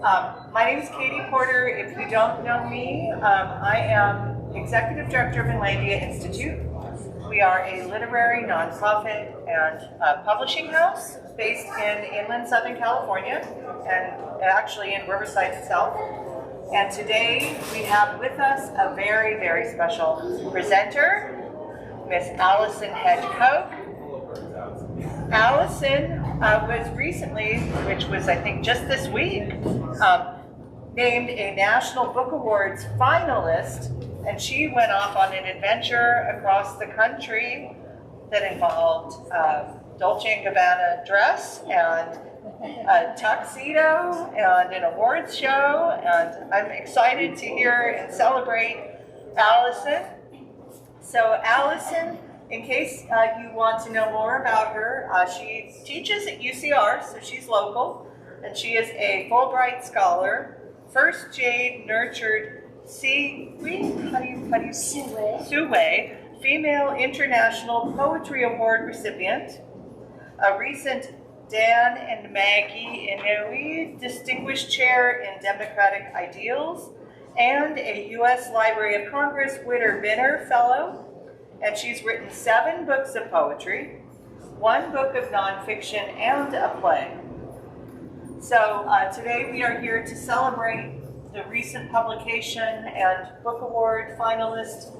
My name is Katie Porter. If you don't know me, I am Executive Director of Inlandia Institute. We are a literary nonprofit and publishing house based in inland Southern California and actually in Riverside itself. And today we have with us a very, very special presenter, Miss Allison Hedge. Allison was recently, which was I think just this week, named a National Book Awards finalist, and she went off on an adventure across the country that involved Dolce & Gabbana dress and a tuxedo and an awards show, and I'm excited to hear and celebrate Allison. So Allison, in case you want to know more about her, she teaches at UCR, so she's local, and she is a Fulbright scholar, first Jade nurtured Sue Female International Poetry Award recipient, a recent Dan and Maggie Inouye Distinguished Chair in Democratic Ideals, and a U.S. Library of Congress Witter Binner Fellow. And she's written 7 books of poetry, 1 book of nonfiction, and a play. So today we are here to celebrate the recent publication and book award finalist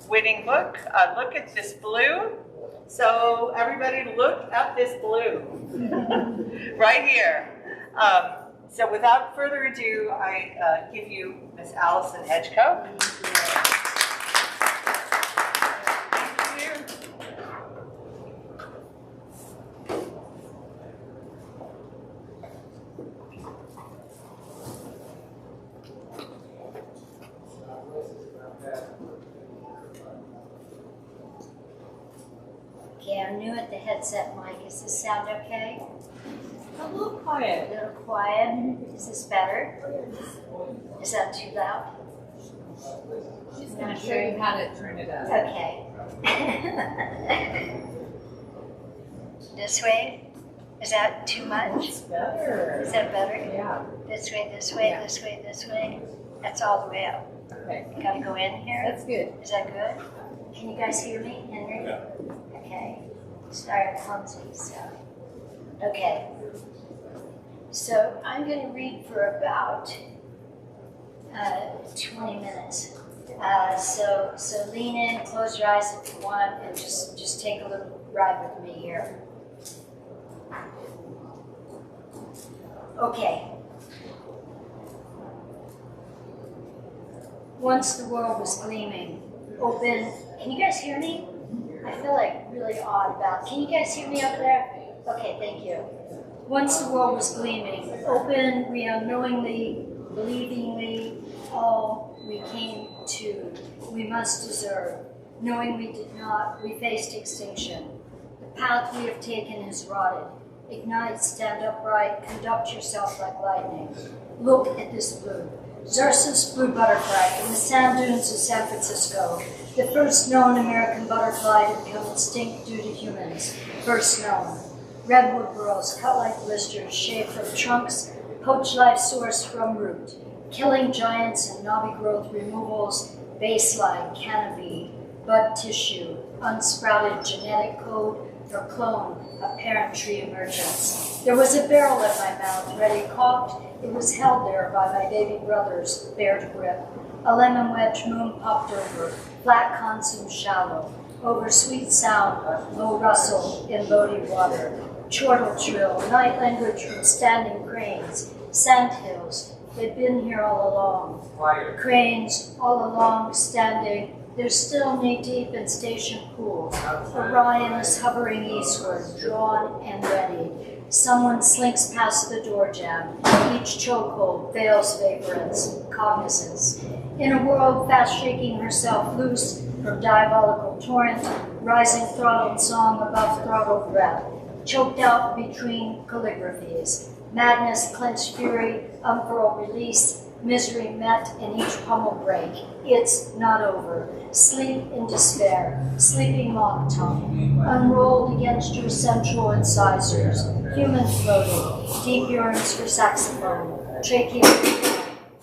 winning book. Look at this blue. So everybody look at this blue right here. So without further ado, I give you Miss Allison Hedge. Okay, I'm new at the headset mic. Does this sound okay? A little quiet. A little quiet. Is this better? Is that too loud? She's going to show you how to turn it up. Okay. This way? Is that too much? It's better. Is that better? Yeah. This way, this way, Yeah. this way, this way. That's all the way up. Okay. Gotta go in here? That's good. Is that good? Can you guys hear me, Henry? Yeah. Okay. Sorry, I'm clumsy, so. Okay. So I'm going to read for about 20 minutes. So lean in, close your eyes if you want, and just take a little ride with me here. Okay. Once the world was gleaming, open. Can you guys hear me? I feel like really odd about. Can you guys hear me up there? Okay, thank you. Once the world was gleaming, open, we unknowingly, believingly, all we came to, we must deserve. Knowing we did not, we faced extinction. The path we have taken is rotted. Ignite, stand upright, conduct yourself like lightning. Look at this blue. Xerxes blue butterfly from the sand dunes of San Francisco. The first known American butterfly to become extinct due to humans. First known. Redwood burrows cut like blisters, shaved from trunks, poached life source from root. Killing giants and knobby growth removals, baseline, canopy, bud tissue, unsprouted genetic code, or clone, apparent tree emergence. There was a barrel at my mouth, ready cocked. It was held there by my baby brothers, bared grip. A lemon wedge moon popped over, flat consume shallow. Over sweet sound, low rustle in Lodi water. Chortle trill, night language from standing cranes. Sand hills, they've been here all along. Cranes, all along, standing. They're still knee-deep in station pools. Orion is hovering eastward, drawn and ready. Someone slinks past the door jamb. Each chokehold veils vaporance, cognizance. In a world fast shaking herself loose from diabolical torrent, rising throttled song above throttled breath, choked out between calligraphies. Madness, clenched fury, unfurled release, misery met in each pummel break. It's not over. Sleep in despair, sleeping mock tongue, unrolled against your central incisors, human floating, deep yearns for saxophone, Trachea.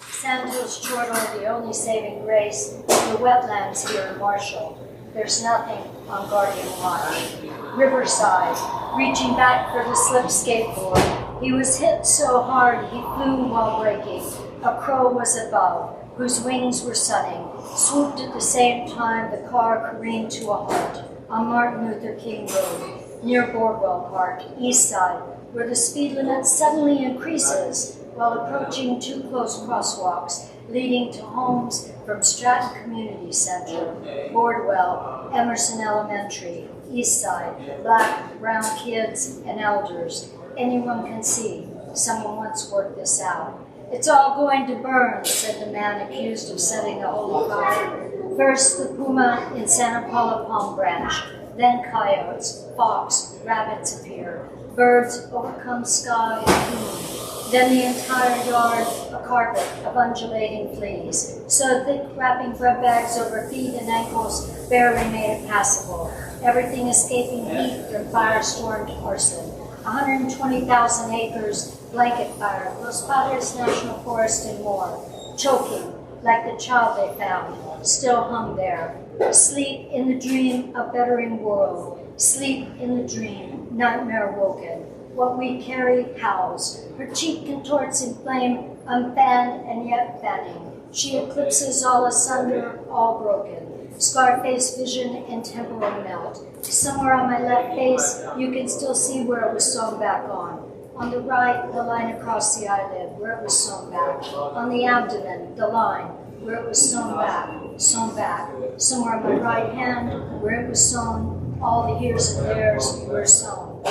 Sandhills chortle, the only saving grace, the wetlands here in Marshall. There's nothing on Guardian Watch. Riverside, reaching back for the slip skateboard. He was hit so hard he flew while braking. A crow was above, whose wings were sunning. Swooped at the same time, the car careened to a halt on Martin Luther King Road, near Boardwell Park, east side, where the speed limit suddenly increases while approaching two close crosswalks leading to homes from Stratton Community Center, Boardwell, Emerson Elementary, East Side, black, brown kids, and elders. Anyone can see. Someone once worked this out. It's all going to burn, said the man accused of setting the holy fire. First, the puma in Santa Paula Palm Branch, then coyotes, fox, rabbits appear. Birds overcome sky and moon. Then the entire yard, a carpet of undulating fleas, so thick wrapping bread bags over feet and ankles barely made it passable. Everything escaping heat from fire-stormed arson. 120,000 acres, blanket fire, Los Padres National Forest and more, choking like the child they found, still hung there. Sleep in the dream of bettering world, sleep in the dream, nightmare woken. What we carry howls. Her cheek contorts in flame, unfanned and yet fanning. She eclipses all asunder, all broken. Scarface vision and temporal melt. Somewhere on my left face, you can still see where it was sewn back on. On the right, the line across the eyelid, where it was sewn back. On the abdomen, the line, where it was sewn back, sewn back. Somewhere on my right hand, where it was sewn, all the years and theirs were sewn.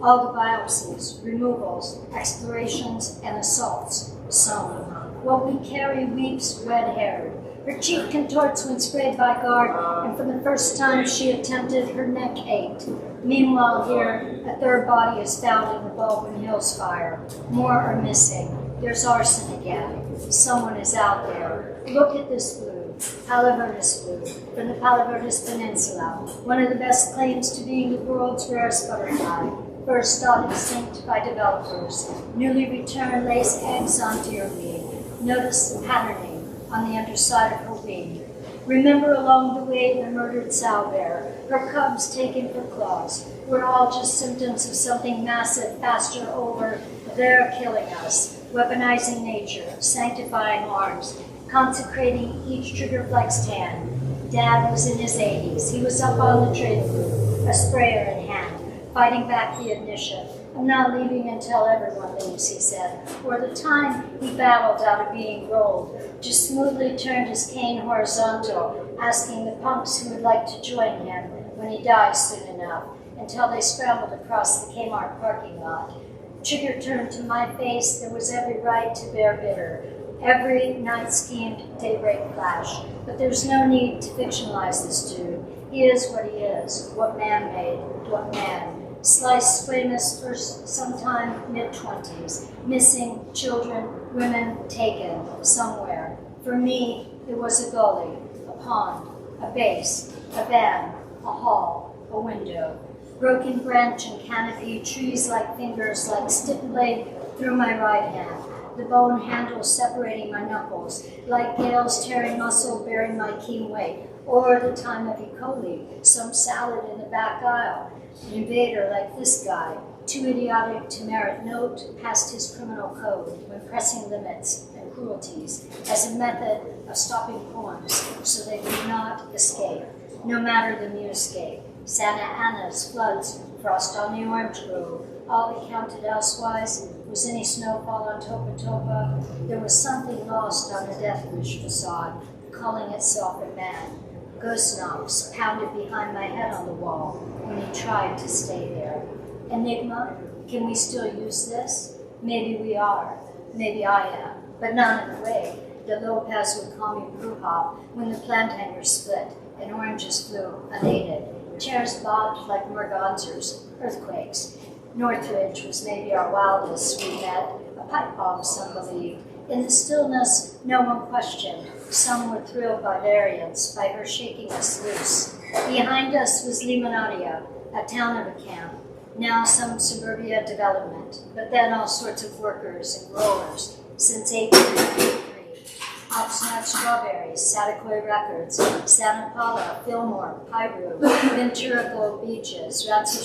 All the biopsies, removals, explorations, and assaults, sewn. What we carry weeps red-haired. Her cheek contorts when sprayed by guard, and for the first time she attempted, her neck ached. Meanwhile here, a third body is found in the Baldwin Hills fire. More are missing. There's arson again. Someone is out there. Look at this blue, Palo Verdes blue, from the Palo Verdes Peninsula, one of the best claims to being the world's rarest butterfly. First thought extinct by developers. Newly returned lays eggs on deerweed. Notice the patterning on the underside of her wing. Remember along the way the murdered sow bear, her cubs taken for claws. We're all just symptoms of something massive, faster, over. They're killing us, weaponizing nature, sanctifying arms, consecrating each trigger-flexed hand. Dad was in his 80s. He was up on the trade group, a sprayer in hand, fighting back the ignition. I'm not leaving until everyone leaves, he said. For the time he battled out of being rolled, just smoothly turned his cane horizontal, asking the punks who would like to join him when he dies soon enough, until they scrambled across the Kmart parking lot. Trigger turned to my face. There was every right to bear bitter, every night-schemed daybreak flash. But there's no need to fictionalize this dude. He is what he is, what man made, what man. Sliced squamous for sometime mid-20s, missing children, women taken somewhere. For me, it was a gully, a pond, a base, a van, a hall, a window. Broken branch and canopy, trees like fingers, like stiff blade through my right hand. The bone handle separating my knuckles, like gales tearing muscle, bearing my keen weight. Or the time of E. coli, some salad in the back aisle. An invader like this guy, too idiotic to merit note past his criminal code when pressing limits and cruelties as a method of stopping poems so they do not escape, no matter the muescape. Santa Ana's floods, frost on the orange grove, all that counted elsewise was any snowfall on Topa Topa. There was something lost on the Death Wish facade, calling itself a man. Ghost knocks pounded behind my head on the wall when he tried to stay there. Enigma, can we still use this? Maybe we are. Maybe I am. But not in the way that Lopez would call me Bruja when the plant hangers split and oranges flew unaided. Chairs bobbed like mergansers, earthquakes. Northridge was maybe our wildest we met, a pipe bomb, some believed. In the stillness, no one questioned. Some were thrilled by variance, by her shaking us loose. Behind us was Limonadilla, a town of a camp, now some suburbia development, but then all sorts of workers and growers, since 1893. Oxnard Strawberries, Satakoy Records, Santa Paula, Fillmore, Piru, Ventura Gold Beaches, Rancho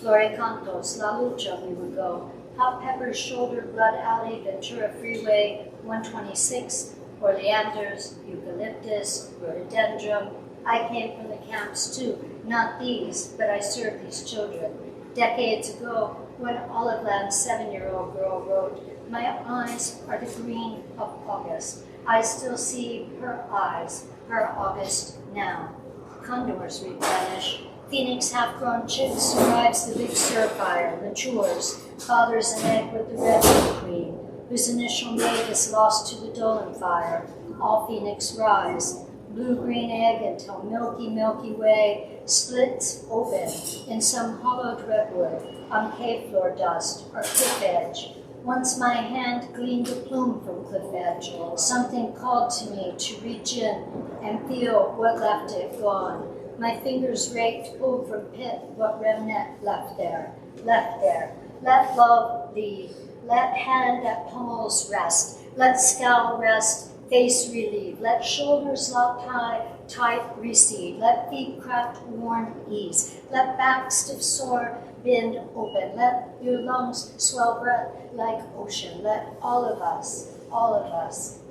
Floricantos, La Lucha we would go, Hot Peppers, Shoulder, Blood Alley, Ventura Freeway, 126, Oleanders, Eucalyptus, Rhododendron. I came from the camps too, not these, but I served these children. Decades ago, when Olive Land's 7-year-old girl wrote, "My eyes are the green of August. I still see her eyes, her August now." Condors replenish. Phoenix half-grown chicks survives the big stir fire, matures, fathers an egg with the redwood queen, whose initial mate is lost to the Dolan fire. All Phoenix rise. Blue-green egg until Milky Way splits open in some hollowed redwood on cave floor dust or cliff edge. Once my hand gleaned a plume from cliff edge. Something called to me to reach in and feel what left it gone. My fingers raked, pulled from pit what remnant left there. Let love lead. Let hand that pummels rest. Let scowl rest, face relieve. Let shoulders locked high, tight recede. Let feet cracked, worn ease. Let back stiff sore, bend open. Let your lungs swell breath like ocean. Let all of us,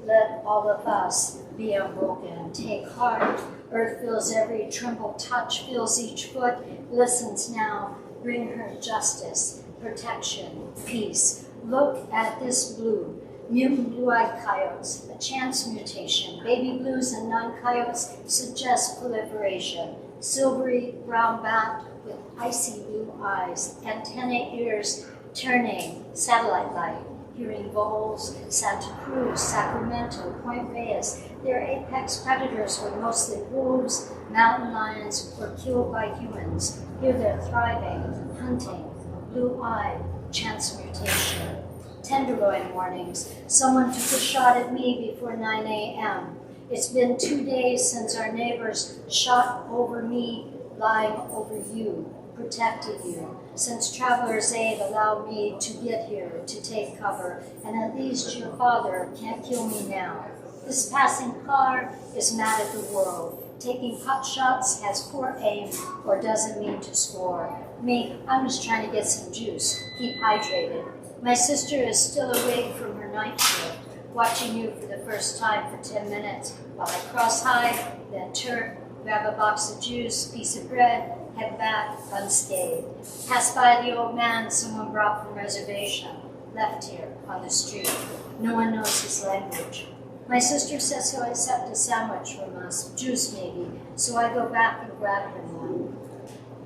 let all of us be unbroken. Take heart. Earth feels every tremble touch, feels each foot, listens now. Bring her justice, protection, peace. Look at this blue. Mutant blue-eyed coyotes, a chance mutation. Baby blues and non-coyotes suggest proliferation. Silvery brown bat with icy blue eyes, antennae ears turning, satellite light. Hearing voles, Santa Cruz, Sacramento, Point Reyes. Their apex predators were mostly wolves, mountain lions, or killed by humans. Here they're thriving, hunting, blue-eyed, chance mutation. Tenderloin warnings. Someone took a shot at me before 9 a.m. It's been 2 days since our neighbors shot over me, lying over you, protected you. Since Traveler's Aid allowed me to get here, to take cover, and at least your father can't kill me now. This passing car is mad at the world. Taking pot shots has poor aim or doesn't mean to score. Me, I'm just trying to get some juice, keep hydrated. My sister is still awake from her night shift, watching you for the first time for 10 minutes while I cross-hide, then turn, grab a box of juice, piece of bread, head back unscathed. Pass by the old man someone brought from reservation, left here on the street. No one knows his language. My sister says he'll accept a sandwich from us, juice maybe, so I go back and grab him one.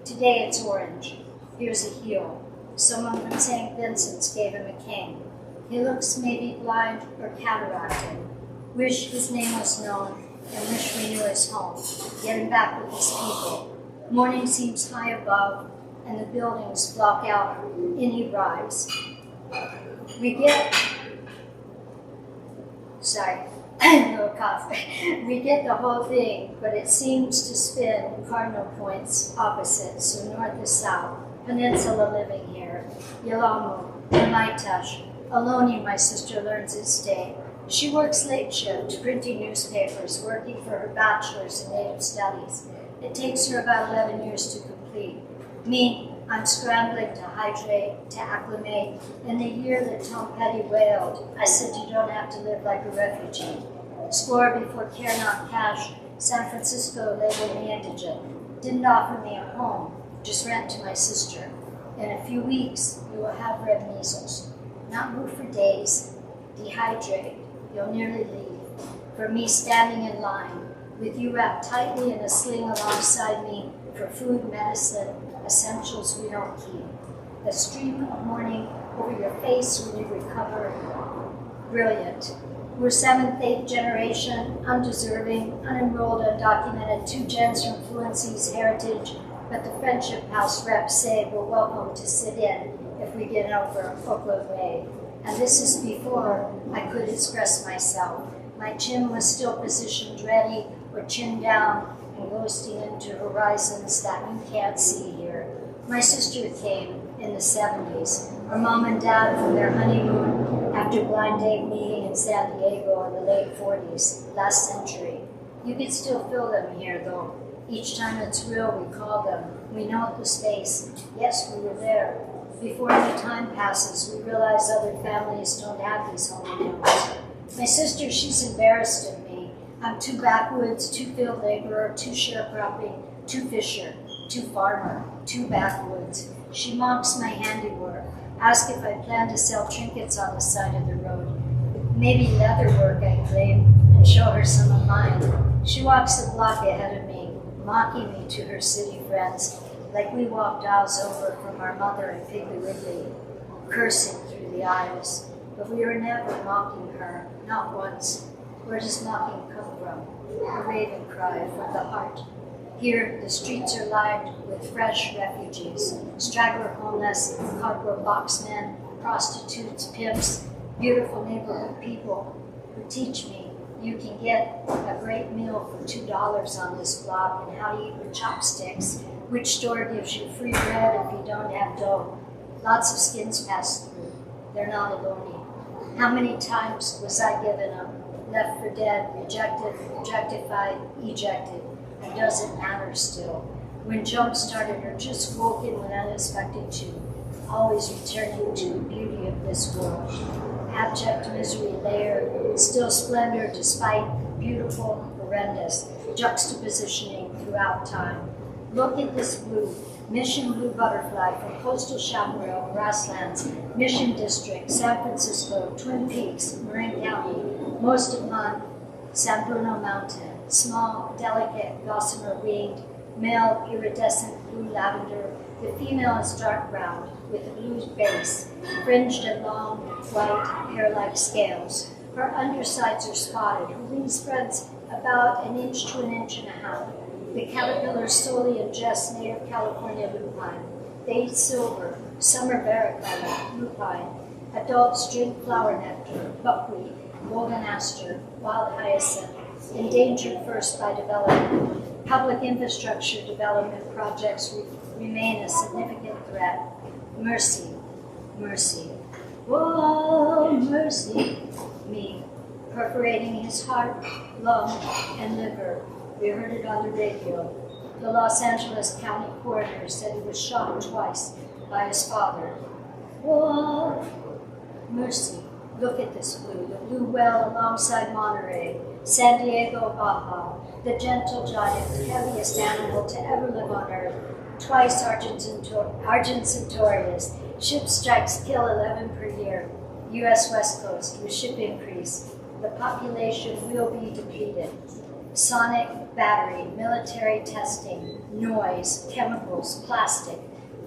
Today it's orange. Here's a heel. Someone from St. Vincent's gave him a cane. He looks maybe blind or cataracted. Wish his name was known and wish we knew his home. Get him back with his people. Morning seems high above and the buildings block out any rise. We get the whole thing, but it seems to spin cardinal points opposite, so north is south. Peninsula living here. Yalamu, Maitash. Aloni, my sister learns its day. She works late shift, printing newspapers, working for her bachelor's in Native Studies. It takes her about 11 years to complete. Me, I'm scrambling to hydrate, to acclimate. In the year that Tom Petty wailed, I said you don't have to live like a refugee. Score before care not cash, San Francisco labeled me indigent. Didn't offer me a home, just rent to my sister. In a few weeks, you will have red measles. Not move for days, dehydrate, you'll nearly leave. For me standing in line, with you wrapped tightly in a sling alongside me for food, medicine, essentials we don't keep. A stream of morning over your face when you recover. Brilliant. We're 7th, 8th generation, undeserving, unenrolled, undocumented, 2 gens from Fluency's heritage, but the Friendship House reps say we're welcome to sit in if we get over Oakland Way. And this is before I could express myself. My chin was still positioned ready, or chin down, and ghosting into horizons that you can't see here. My sister came in the 70s. Her mom and dad from their honeymoon after Blind Date meeting in San Diego in the late 40s, last century. You can still feel them here, though. Each time it's real, we call them. We know the space. Yes, we were there. Before any time passes, we realize other families don't have these hometowns. My sister, she's embarrassed of me. I'm too backwoods, too field laborer, too sharecropping, too fisher, too farmer, too backwoods. She mocks my handiwork, asks if I plan to sell trinkets on the side of the road. Maybe leather work, I claim, and show her some of mine. She walks a block ahead of me, mocking me to her city friends, like we walked aisles over from our mother in Piggly Wiggly, cursing through the aisles. But we were never mocking her, not once. Where does mocking come from? A raven cry from the heart. Here, the streets are lined with fresh refugees, straggler homeless, cardboard boxmen, prostitutes, pimps, beautiful neighborhood people who teach me you can get a great meal for $2 on this block and how to eat with chopsticks, which store gives you free bread if you don't have dough. Lots of skins pass through. They're not alone. How many times was I given up, left for dead, rejected, objectified, ejected? It doesn't matter still. When jump started or just woken when unexpected to, always returning to the beauty of this world. Abject misery layered, still splendor despite beautiful, horrendous, juxtapositioning throughout time. Look at this blue, Mission Blue Butterfly from Coastal Chaparral, Grasslands, Mission District, San Francisco, Twin Peaks, Marin County, most upon San Bruno Mountain. Small, delicate, gossamer-winged, male iridescent blue lavender. The female is dark brown with a blue base, fringed and long, white, hair-like scales. Her undersides are spotted. Her wing spreads about 1 inch to 1.5 inches. The caterpillars solely ingest native California lupine. They eat silver, summer varicella, lupine. Adults drink flower nectar, buckwheat, golden aster, wild hyacinth, endangered first by development. Public infrastructure development projects remain a significant threat. Mercy, mercy. Whoa, mercy. Me, perforating his heart, lung, and liver. We heard it on the radio. The Los Angeles County coroner said he was shot twice by his father. Whoa, mercy. Look at this blue, the blue whale alongside Monterey, San Diego, Baja, the gentle giant, the heaviest animal to ever live on Earth. Twice Argent Centaurus. Ship strikes kill 11 per year. U.S. West Coast with ship increase. The population will be depleted. Sonic battery, military testing, noise, chemicals, plastic,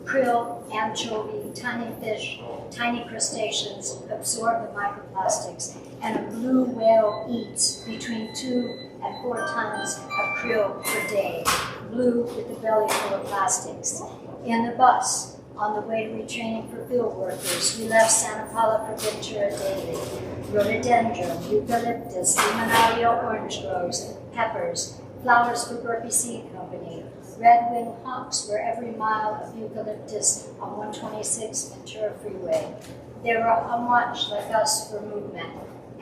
krill, anchovy, tiny fish, tiny crustaceans absorb the microplastics, and a blue whale eats between 2 and 4 tons of krill per day, blue with the belly full of plastics. In the bus, on the way to retraining for field workers, we left Santa Paula for Ventura daily. Rhododendron, eucalyptus, limonalio orange groves, peppers, flowers for Burpee Seed Company. Red-winged hawks were every mile of eucalyptus on 126 Ventura Freeway. They were on watch like us for movement.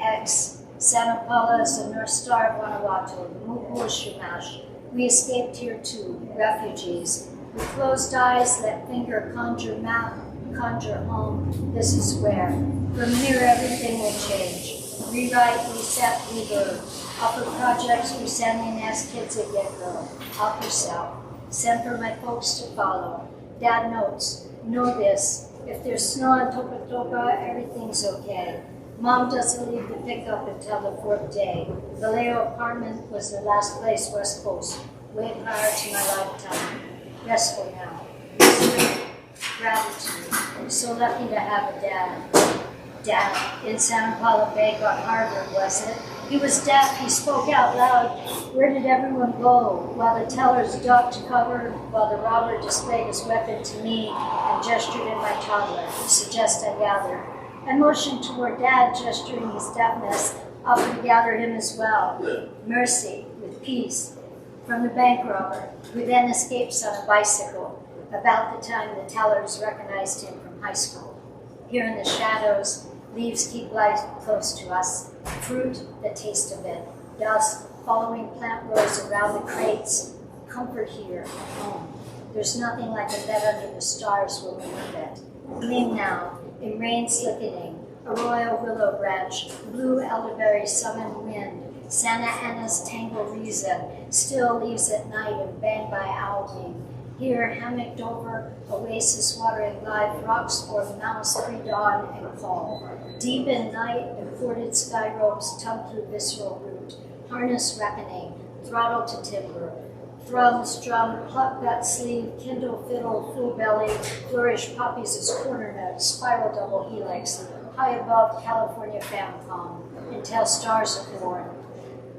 X, Santa Paula is the North Star of Guanajuato, Mugu Shumash. We escaped here too, refugees. With closed eyes, let finger conjure map, conjure home. This is where. From here, everything will change. Rewrite, reset, rebirth. Offer projects for sending as kids at get-go. Offer self. Send for my folks to follow. Dad notes, know this. If there's snow on Topa Topa, everything's okay. Mom doesn't leave the pickup until the 4th day. Vallejo apartment was the last place West Coast. Way prior to my lifetime. Restful now. Gratitude. I'm so lucky to have a dad. Dad, in Santa Paula Bank on Harvard, was it? He was deaf, he spoke out loud. Where did everyone go? While the tellers ducked cover, while the robber displayed his weapon to me and gestured in my toddler, to suggest I gather. I motioned toward Dad, gesturing his deafness, offered to gather him as well. Mercy, with peace. From the bank robber, who then escapes on a bicycle, about the time the tellers recognized him from high school. Here in the shadows, Leaves keep life close to us, fruit, the taste of it. Dust, following plant rows around the crates. Comfort here, home. There's nothing like a bed under the stars when we need it. Gleam now, in rain slickening, a royal willow branch, blue elderberry southern wind, Santa Ana's tangle reason, still leaves at night and banged by owl wing. Here, hammocked over, oasis watering live rocks for mouse pre-dawn and call. Deep in night, imported sky ropes tug through visceral root, harness reckoning, throttle to timber. Thrums, drum, pluck gut sleeve, kindle fiddle, full belly, flourish poppies as corner notes, spiral double helix, high above California fan palm, until stars are born.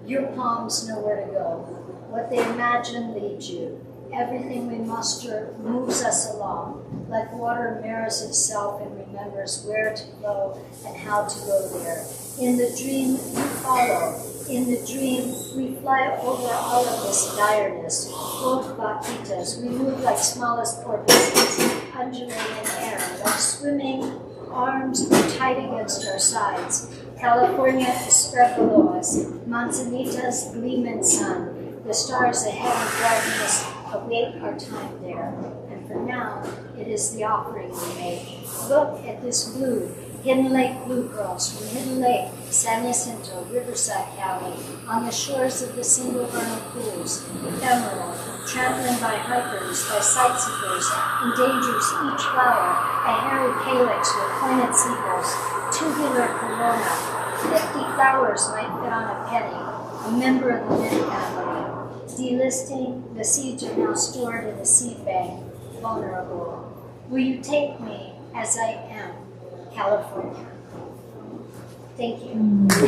Your palms know where to go. What they imagine leads you. Everything we muster moves us along, like water mirrors itself and remembers where to flow and how to go there. In the dream, you follow. In the dream, we fly over all of this direness, both vaquitas. We move like smallest porpoises, undulating in air, like swimming arms tight against our sides. California is spread below us. Manzanitas gleam in sun. The stars ahead in darkness await our time there. And for now, it is the offering we make. Look at this blue. Hidden Lake blue girls from Hidden Lake, San Jacinto, Riverside County, on the shores of the single vernal pools, ephemeral, trampling by hikers, by sightseekers, endangers each flower, a hairy calyx with pointed sepals, tubular corona, 50 flowers might fit on a penny, a member of the mint family. Delisting, the seeds are now stored in a seed bank, vulnerable. Will you take me as I am? California. Thank you. What do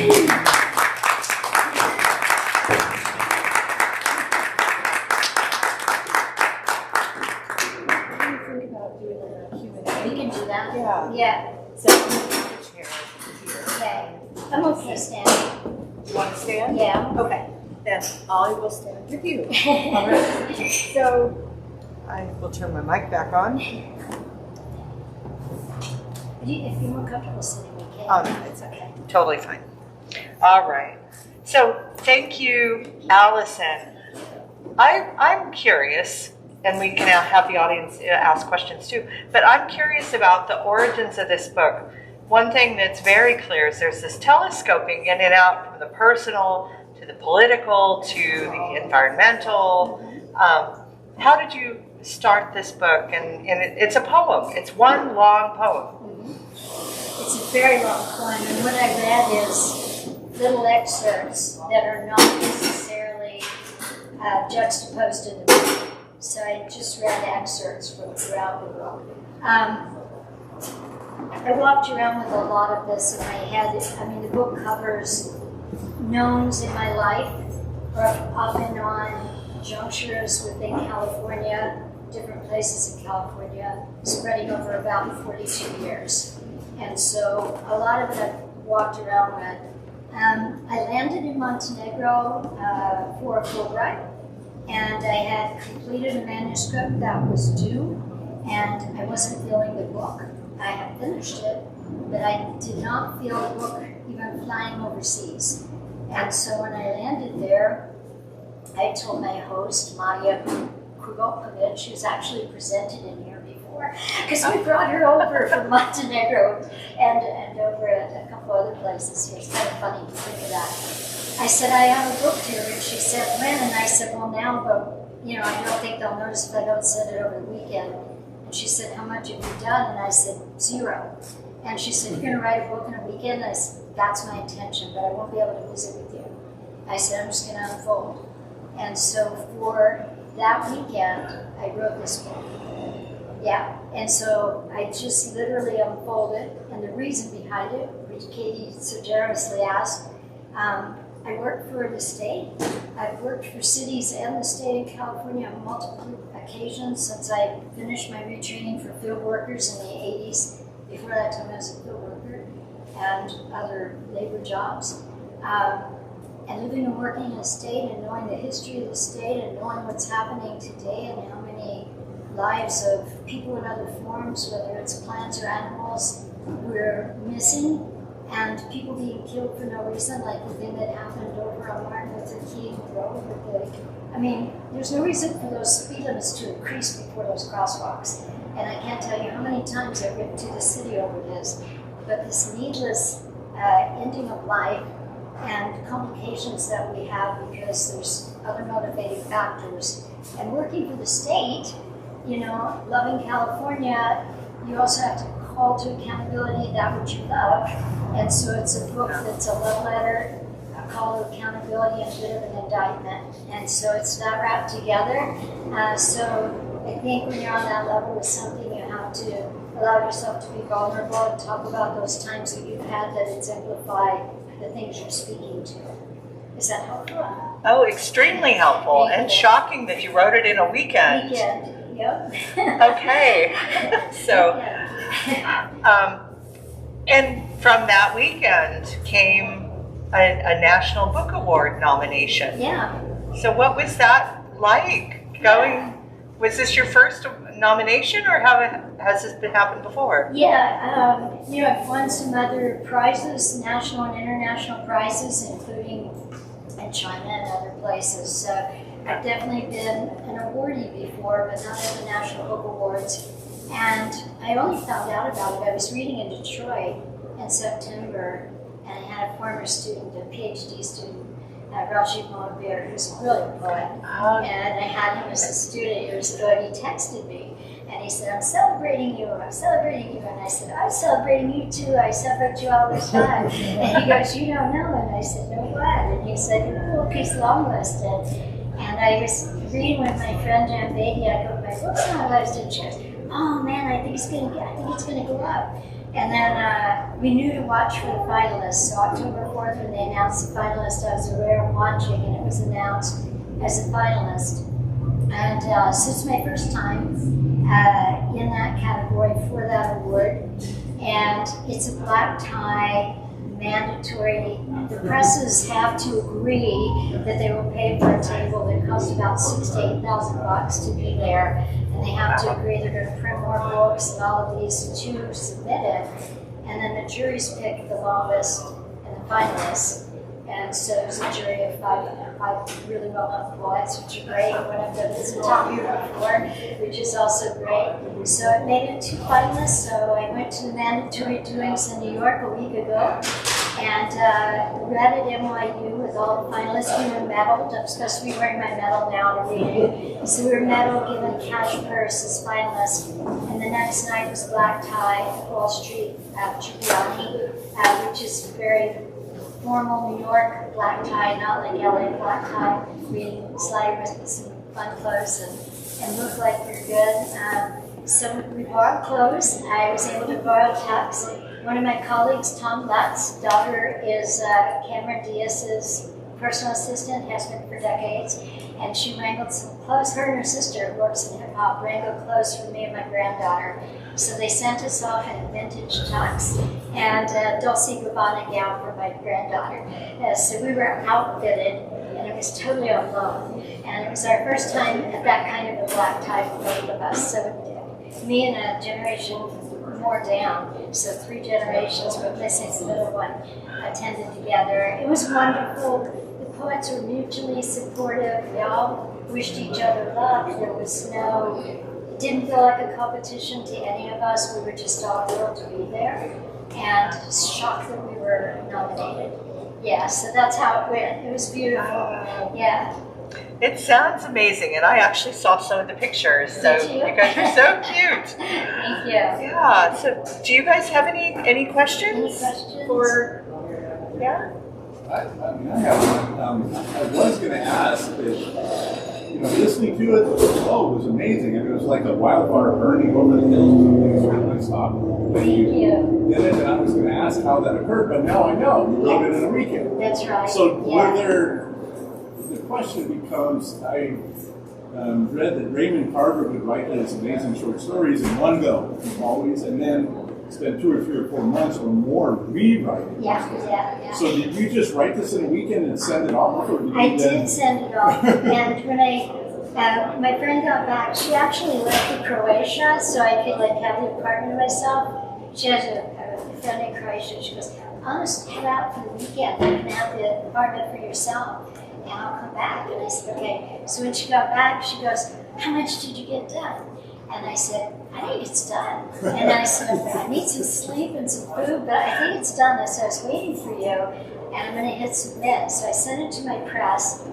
you think about doing a Q&A? We can do that. Yeah. Yeah. So the chair here. Okay. I'm okay standing. You want to stand? Yeah. Okay, then I will stand with you. All right. So I will turn my mic back on. If you're more comfortable sitting, we can. Oh, no, it's okay. Totally fine. All right. So thank you, Allison. I'm curious, and we can now have the audience ask questions too, but I'm curious about the origins of this book. One thing that's very clear is there's this telescoping in and out from the personal to the political to the environmental. How did you start this book? And it's a poem. It's one long poem. It's a very long poem, and what I read is little excerpts that are not necessarily juxtaposed in the book. So I just read excerpts from throughout the book. I walked around with a lot of this in my head. I mean, the book covers knowns in my life, or off and on junctures within California, different places in California, spreading over about 42 years. And so a lot of it I walked around with. I landed in Montenegro for a Fulbright, and I had completed a manuscript that was due, and I wasn't feeling the book. I had finished it, but I did not feel the book even flying overseas. And so when I landed there, I told my host, Maria Krugokovic, who's actually presented in here before, because we brought her over from Montenegro and over at a couple other places here. It's kind of funny to think of that. I said, I have a book here, and she said, when? And I said, well, now, but I don't think they'll notice if I don't send it over the weekend. And she said, how much have you done? And I said, 0. And she said, you're going to write a book in a weekend? And I said, that's my intention, but I won't be able to visit with you. I said, I'm just going to unfold. And so for that weekend, I wrote this book. Yeah, and so I just literally unfolded, and the reason behind it, which Katie so generously asked, I work for the state. I've worked for cities and the state in California on multiple occasions since I finished my retraining for field workers in the 80s. Before that time, I was a field worker and other labor jobs. And living and working in a state and knowing the history of the state and knowing what's happening today and how many lives of people in other forms, whether it's plants or animals, we're missing and people being killed for no reason, like the thing that happened over on Martin Luther King Road. I mean, there's no reason for those speed limits to increase before those crosswalks. And I can't tell you how many times I've written to the city over this. But this needless ending of life and complications that we have because there's other motivating factors. And working for the state, you know, loving California, you also have to call to accountability that which you love. And so it's a book that's a love letter, a call to accountability, and a bit of an indictment. And so it's that wrapped together. So I think when you're on that level with something, you have to allow yourself to be vulnerable and talk about those times that you've had that exemplify the things you're speaking to. Is that helpful? Oh, extremely helpful and shocking that you wrote it in a weekend. Yep. Okay. So, and from that weekend came a National Book Award nomination. Yeah. So what was that like going? Was this your first nomination, or has this been happened before? Yeah, you know, I've won some other prizes, national and international prizes, including in China and other places. So I've definitely been an awardee before, but not at the National Book Awards. And I only found out about it. I was reading in Detroit in September, and I had a former student, a PhD student, Rajib Mohabir, who's a brilliant poet. And I had him as a student years ago, and he texted me. And he said, I'm celebrating you, I'm celebrating you. And I said, I'm celebrating you too, I celebrate you all the time. And he goes, you don't know. And I said, no, what? And he said, you're a cool piece long listed. And I was reading with my friend Jan Beatty, I put my books on my list, and she goes, oh man, I think it's gonna go up. And then we knew to watch for the finalists. So October 4th, when they announced the finalist, I was aware of watching, and it was announced as a finalist. And so it's my first time in that category for that award. And it's a black tie, mandatory. The presses have to agree that they will pay for a table that costs about $6,000 to $8,000 to be there. And they have to agree they're going to print more books and all of these to submit it. And then the juries pick the longest and the finalists. And so there's a jury of five really well-known poets, which are great. One of them is a top year before, which is also great. So it made it two finalists. So I went to the mandatory doings in New York a week ago, and read at NYU with all the finalists. We were medaled. I'm supposed to be wearing my medal now to read it. So we were medaled, given cash purse as finalists. And the next night was black tie at Wall Street at Cipriani, which is very formal New York black tie, not like LA black tie. We slide with some fun clothes and look like we're good. So we borrowed clothes. I was able to borrow tux. One of my colleagues, Tom Lutz's daughter, is Cameron Diaz's personal assistant, has been for decades, and she wrangled some clothes. Her and her sister, who works in hip hop, wrangled clothes for me and my granddaughter. So they sent us off in a vintage tux and a Dolce & Gabbana gown for my granddaughter. So we were outfitted, and it was totally on loan. And it was our first time at that kind of a black tie for both of us. So me and a generation more down, so 3 generations, but missing the middle one, attended together. It was wonderful. The poets were mutually supportive. We all wished each other luck. There was it didn't feel like a competition to any of us. We were just all thrilled to be there and shocked that we were nominated. Yeah, so that's how it went. It was beautiful. Yeah. It sounds amazing, and I actually saw some of the pictures. So Did you? you guys are so cute. Thank you. Yeah. So do you guys have any questions? Any questions? Yeah. I was going to ask if, listening to it, the flow was amazing. I mean, it was like a wildfire burning over the hills. It was really stopped. Thank you. Did it, and I was going to ask how that occurred, but now I know. You wrote it in a weekend. That's right. So the question becomes, I read that Raymond Carver would write these amazing short stories in one go, always, and then spend 2 or 3 or 4 months or more rewriting. Yeah. So did you just write this in a weekend and send it off? Or did I you did send it off, and when my friend got back, she actually left to Croatia, so I could have the apartment to myself. She has a friend in Croatia. She goes, I'll just head out for the weekend. You can have the apartment for yourself, and I'll come back. And I said, okay. So when she got back, she goes, how much did you get done? And I said, I think it's done. And I said, I need some sleep and some food, but I think it's done. I said, I was waiting for you, and I'm going to hit submit. So I sent it to my press,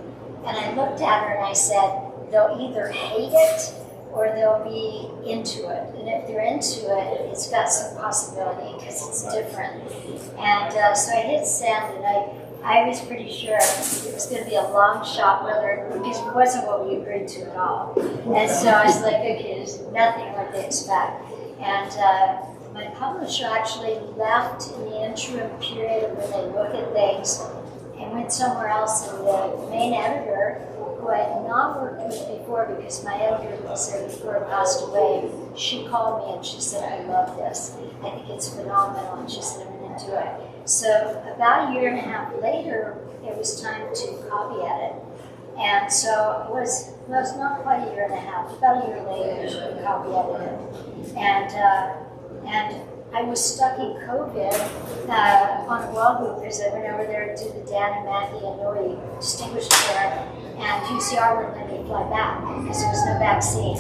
and I looked at her and I said, they'll either hate it or they'll be into it. And if they're into it, it's got some possibility because it's different. And so I hit send, and I was pretty sure it was going to be a long shot, because it wasn't what we agreed to at all. And so I was like, okay, there's nothing like they expect. And my publisher actually left in the interim period when they look at things and went somewhere else. And the main editor, who I had not worked with before because my editor was there before it passed away, she called me and she said, I love this. I think it's phenomenal. And she said, I'm going to do it. So about a year and a half later, it was time to copy edit. And so it was not quite a year and a half, about a year later, we copy edited. And I was stuck in COVID on a law group because I went over there to do the Dan and Maggie and Nori Distinguished Chair, and UCR wouldn't let me fly back because there was no vaccine.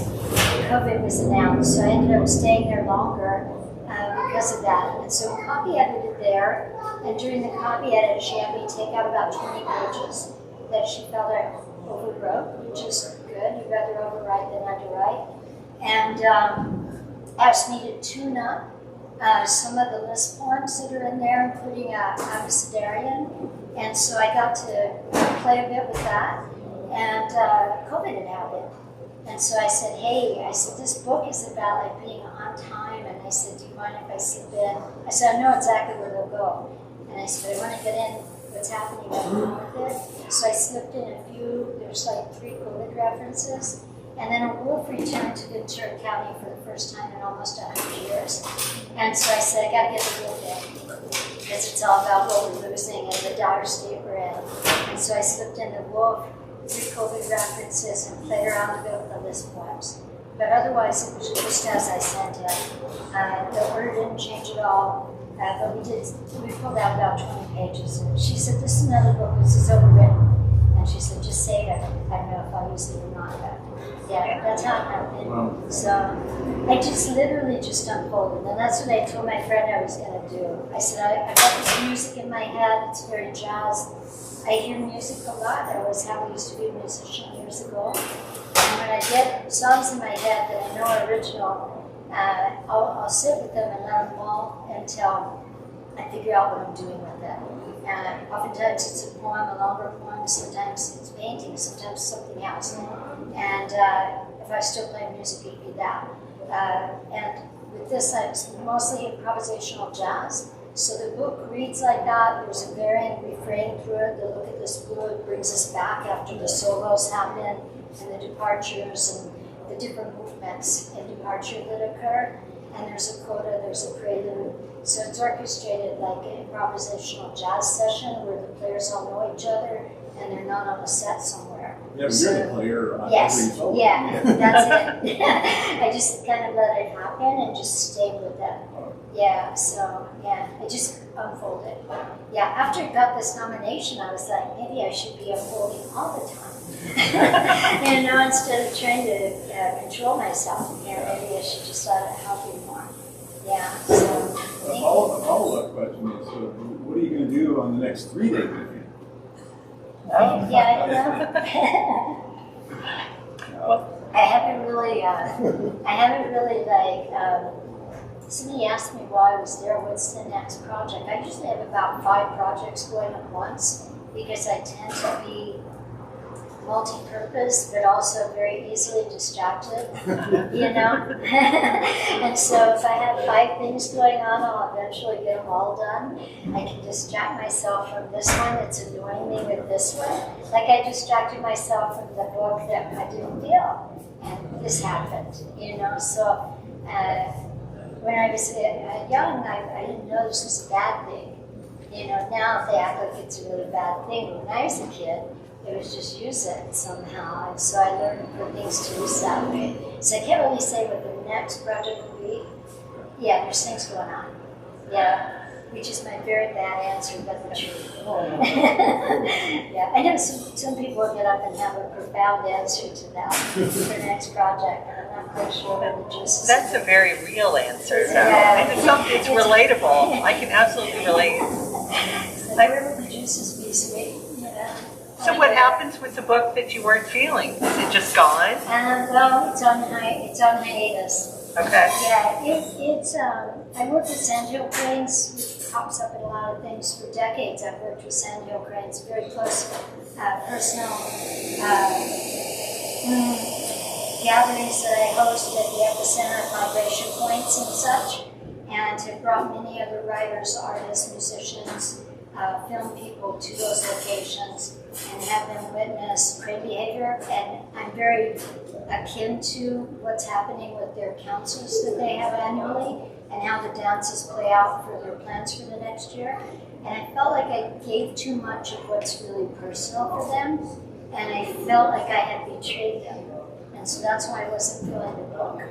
COVID was announced, so I ended up staying there longer because of that. And so we copy edited there, and during the copy edit, she had me take out about 20 pages that she felt I overwrote, which is good. You'd rather overwrite than underwrite. And I just needed tune up some of the list forms that are in there, including Abecedarian. And so I got to play a bit with that. And COVID had happened. And so I said, hey, this book is about like being on time. And I said, do you mind if I slip in? I said, I know exactly where they'll go. And I said, I want to get in what's happening with it. So I slipped in a few, there's like 3 COVID references. And then a wolf returned to Ventura County for the first time in almost 100 years. And so I said, I got to get the wolf in, because it's all about what we're losing and the dire state we're in. And so I slipped in the wolf, 3 COVID references, and played around a bit with the list poems. But otherwise, it was just as I sent it. The order didn't change at all. But we pulled out about 20 pages. And she said, this is another book, this is overwritten. And she said, just save it. I don't know if I'll use it or not. But yeah, that's how it happened. Wow. So I just literally just unfolded. And that's what I told my friend I was going to do. I said, I got this music in my head. It's very jazz. I hear music a lot. I used to be a musician years ago. And when I get songs in my head that I know are original, I'll sit with them and let them mull until I figure out what I'm doing with it. Oftentimes it's a poem, a longer poem, sometimes it's painting, sometimes something else. And if I still play music, it'd be that. And with this, it's mostly improvisational jazz. So the book reads like that. There's a varying refrain through it. The look at this blue, it brings us back after the solos happen and the departures and the different movements and departure that occur. And there's a coda, there's a prelude. So it's orchestrated like an improvisational jazz session where the players all know each other and they're not on a set somewhere. Yeah, but you're the player on yes, every solo. Yeah, that's it. I just kind of let it happen and just stayed with it. Yeah, so yeah, it just unfolded. Yeah, after I got this nomination, I was like, maybe I should be unfolding all the time. Instead of trying to control myself, maybe I should just let it help me more. Yeah, so. A follow-up question is, so what are you going to do on the next 3 days? Yeah, I know. I haven't really somebody asked me while I was there, what's the next project? I usually have about 5 projects going at once because I tend to be multi-purpose, but also very easily distracted, And so if I have 5 things going on, I'll eventually get them all done. I can distract myself from this one that's annoying me with this one. Like I distracted myself from the book that I didn't feel, and this happened, So when I was young, I didn't know this was a bad thing. Now they act like it's a really bad thing. When I was a kid, it was just use it somehow. And so I learned to put things to use that way. So I can't really say what the next project will be. Yeah, there's things going on. Yeah. which is my very bad answer, but the truth. Yeah, I know some people get up and have a profound answer to that for the next project, but I'm not quite sure what the juice is. That's a very real answer, though. Yeah. And it's relatable. I can absolutely relate. So where would the juices be sweet? You know? So what happens with the book that you weren't feeling? Is it just gone? Well, it's on hiatus. Okay. Yeah, it's I worked with sandhill cranes, which pops up in a lot of things for decades. I've worked with sandhill cranes, very close personal gatherings that I host at the epicenter of vibration points and such, and have brought many other writers, artists, musicians, film people to those locations and have them witness crane behavior. And I'm very akin to what's happening with their councils that they have annually and how the dances play out for their plans for the next year. And I felt like I gave too much of what's really personal for them, and I felt like I had betrayed them. And so that's why I wasn't feeling the book,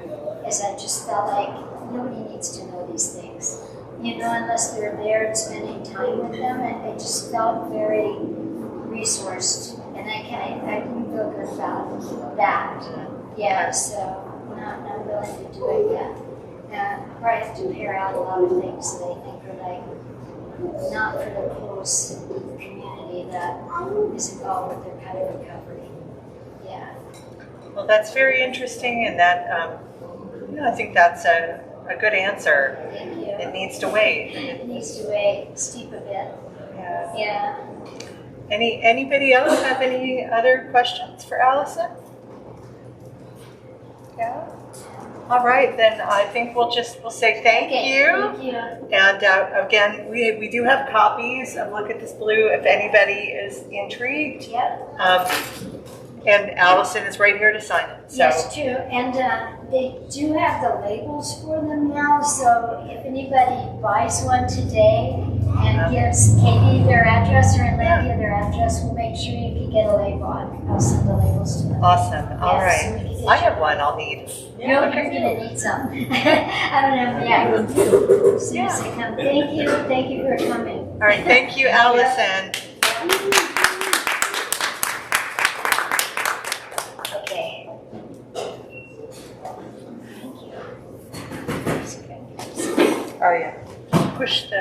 is I just felt like nobody needs to know these things, you know, unless they're there and spending time with them. And I just felt very resourced, and I didn't feel good about that. Yeah, so not willing to do it yet. Probably have to pare out a lot of things that I think are like not for the close community that is involved with their kind of recovery. Yeah. Well, that's very interesting, and that I think that's a good answer. Thank you. It needs to wait. It needs to wait, steep a bit. Yeah. Yeah. Anybody else have any other questions for Allison? Yeah. All right, then I think we'll say thank you. Thank you. And again, we do have copies of Look at This Blue if anybody is intrigued. Yep. And Allison is right here to sign it. So. Yes, true. And they do have the labels for them now, so if anybody buys one today and gives Katie their address or Landia their address, we'll make sure you can get a label on. I'll send the labels to them. Awesome. All Yes, right. so we can get I have one I'll need. You're going to need some. I don't know. Yeah. As soon as they come. Thank you. Thank you for coming. All right. Thank you, Allison. Okay. Thank you. Oh, yeah. Push the...